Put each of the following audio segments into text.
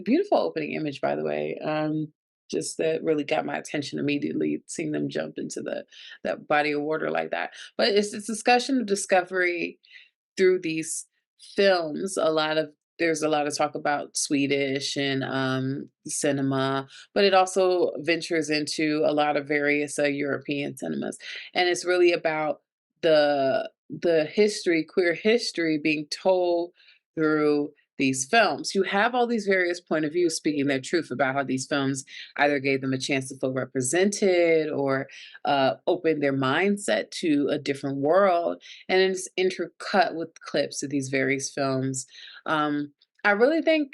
beautiful opening image, by the way. Just that really got my attention immediately, seeing them jump into that body of water like that. But it's this discussion of discovery through these films. There's a lot of talk about Swedish and cinema, but it also ventures into a lot of various European cinemas, and it's really about the history, queer history, being told through these films. You have all these various point of views speaking their truth about how these films either gave them a chance to feel represented or opened their mindset to a different world, and it's intercut with clips of these various films. I really think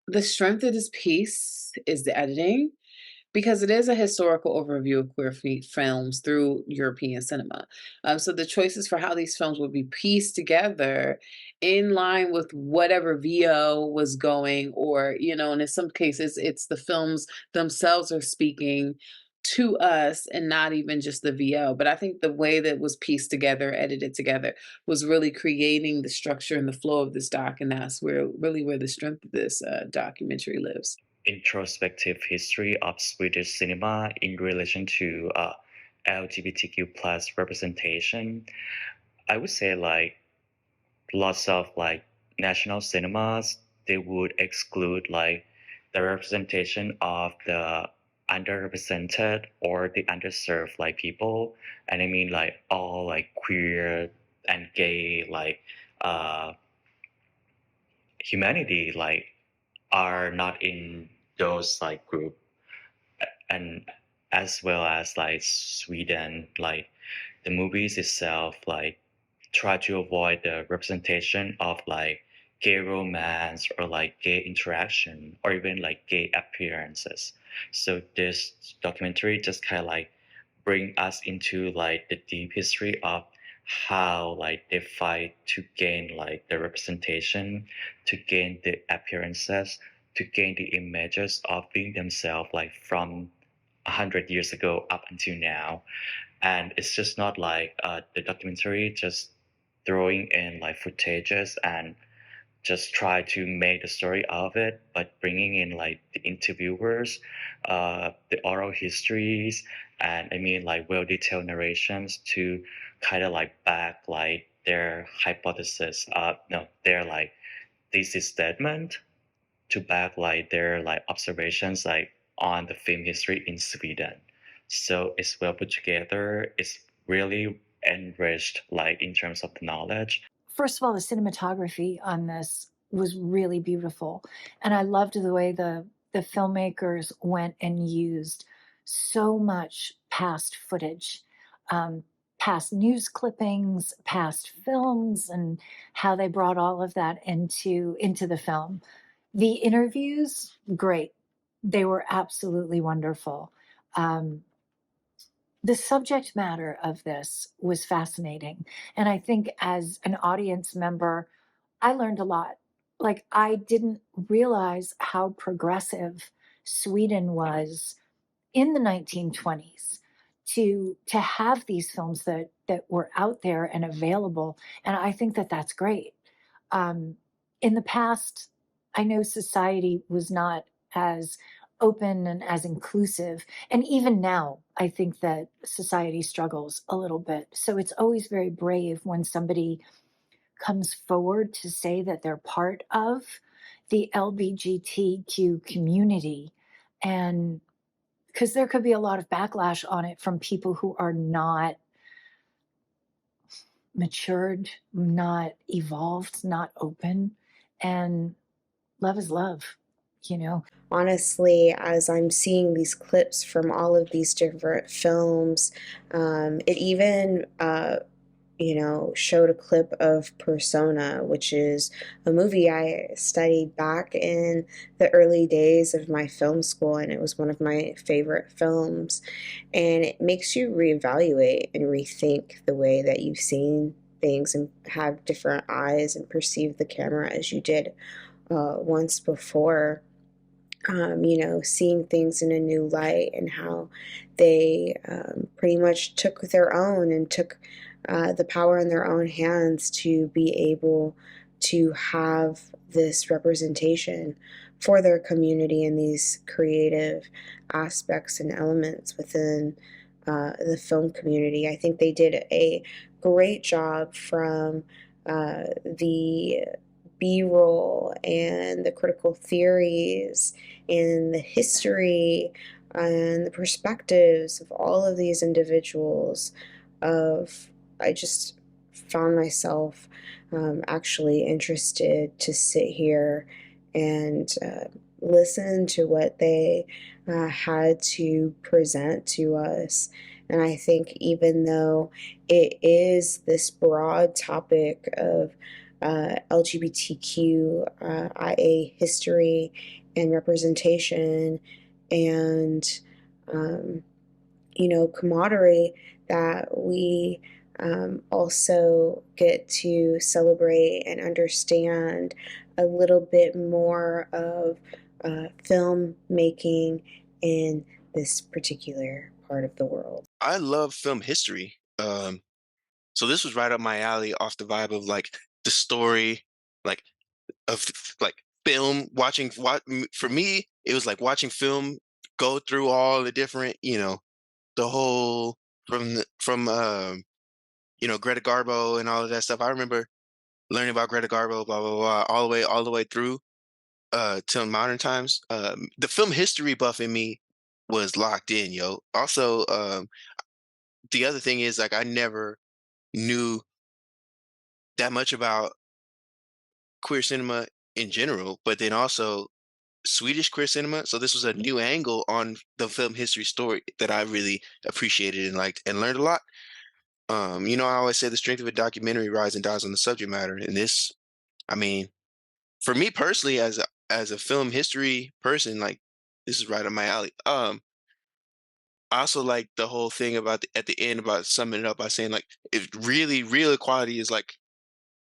the strength of this piece is the editing because it is a historical overview of queer films through European cinema. So the choices for how these films would be pieced together in line with whatever VO was going, or, and in some cases, it's the films themselves are speaking to us and not even just the VO. But I think the way that was pieced together, edited together, was really creating the structure and the flow of this doc. And that's where the strength of this documentary lives. Introspective history of Swedish cinema in relation to LGBTQ plus representation. I would say like lots of like national cinemas, they would exclude like the representation of the underrepresented or the underserved like people. And I mean like all like queer and gay like uh humanity like are not in those like group, and as well as like Sweden, like the movies itself, like try to avoid the representation of like gay romance or like gay interaction or even like gay appearances. So this documentary just kind of like bring us into like the deep history of how like they fight to gain like the representation, to gain the appearances, to gain the images of being themselves like from 100 years ago up until now. And it's just not like the documentary just throwing in like footages and just try to make the story of it, but bringing in like the interviewers, the oral histories, and I mean like well detailed narrations to kind of like back like their hypothesis, no, their like thesis statement to back like their like observations like on the film history in Sweden. So it's well put together. It's really enriched like in terms of the knowledge. First of all, the cinematography on this was really beautiful, and I loved the way the filmmakers went and used so much past footage, um, past news clippings, past films, and how they brought all of that into the film. The interviews, great. They were absolutely wonderful. Um, the subject matter of this was fascinating. And I think as an audience member, I learned a lot. Like, I didn't realize how progressive Sweden was in the 1920s to have these films that were out there and available. And I think that that's great. Um, in the past, I know society was not as open and as inclusive. And even now, I think that society struggles a little bit. So it's always very brave when somebody comes forward to say that they're part of the LGBTQ community. And because there could be a lot of backlash on it from people who are not matured, not evolved, not open. And love is love, you know? Honestly, as I'm seeing these clips from all of these different films, it even showed a clip of Persona, which is a movie I studied back in the early days of my film school, and it was one of my favorite films. And it makes you reevaluate and rethink the way that you've seen things and have different eyes and perceive the camera as you did once before. Seeing things in a new light and how they pretty much took their own and took the power in their own hands to be able to have this representation for their community and these creative aspects and elements within the film community. I think they did a great job from the B-roll and the critical theories and the history and the perspectives of all of these individuals. I just found myself actually interested to sit here and listen to what they had to present to us. And I think even though it is this broad topic of LGBTQ IA history and representation and camaraderie, that we also get to celebrate and understand a little bit more of filmmaking in this particular part of the world. I love film history. So this was right up my alley off the vibe of like the story, like of like film for me, it was like watching film go through all the different, the whole from Greta Garbo and all of that stuff. I remember learning about Greta Garbo, blah blah blah, all the way through till modern times. The film history buff in me was locked in, yo. Also, the other thing is like I never knew that much about queer cinema in general, but then also Swedish queer cinema. So this was a new angle on the film history story that I really appreciated and liked and learned a lot. I always say the strength of a documentary rises and dies on the subject matter. And this, I mean, for me personally, as a film history person, like this is right up my alley. I also like the whole thing about at the end about summing it up by saying like if really real equality is like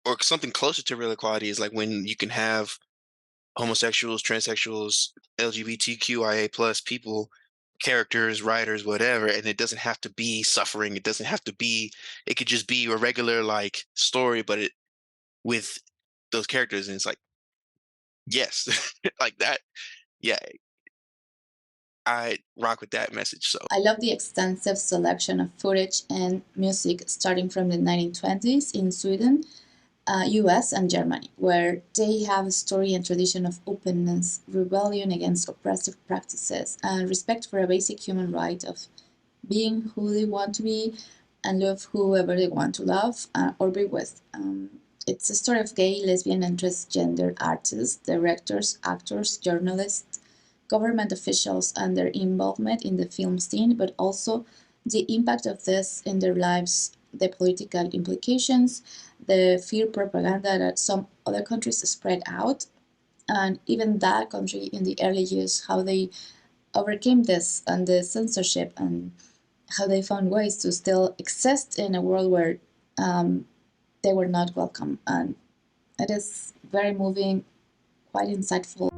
or something closer to real equality is like when you can have homosexuals, transsexuals, LGBTQIA plus people, characters, writers, whatever, and it doesn't have to be suffering. It doesn't have to be. It could just be a regular like story, but it with those characters, and it's like yes, like that. Yeah, I rock with that message. So I love the extensive selection of footage and music starting from the 1920s in Sweden, US, and Germany, where they have a story and tradition of openness, rebellion against oppressive practices, and respect for a basic human right of being who they want to be and love whoever they want to love or be with. It's a story of gay, lesbian, and transgender artists, directors, actors, journalists, government officials, and their involvement in the film scene, but also the impact of this in their lives, the political implications, the fear propaganda that some other countries spread out, and even that country in the early years, how they overcame this and the censorship and how they found ways to still exist in a world where they were not welcome. And it is very moving, quite insightful.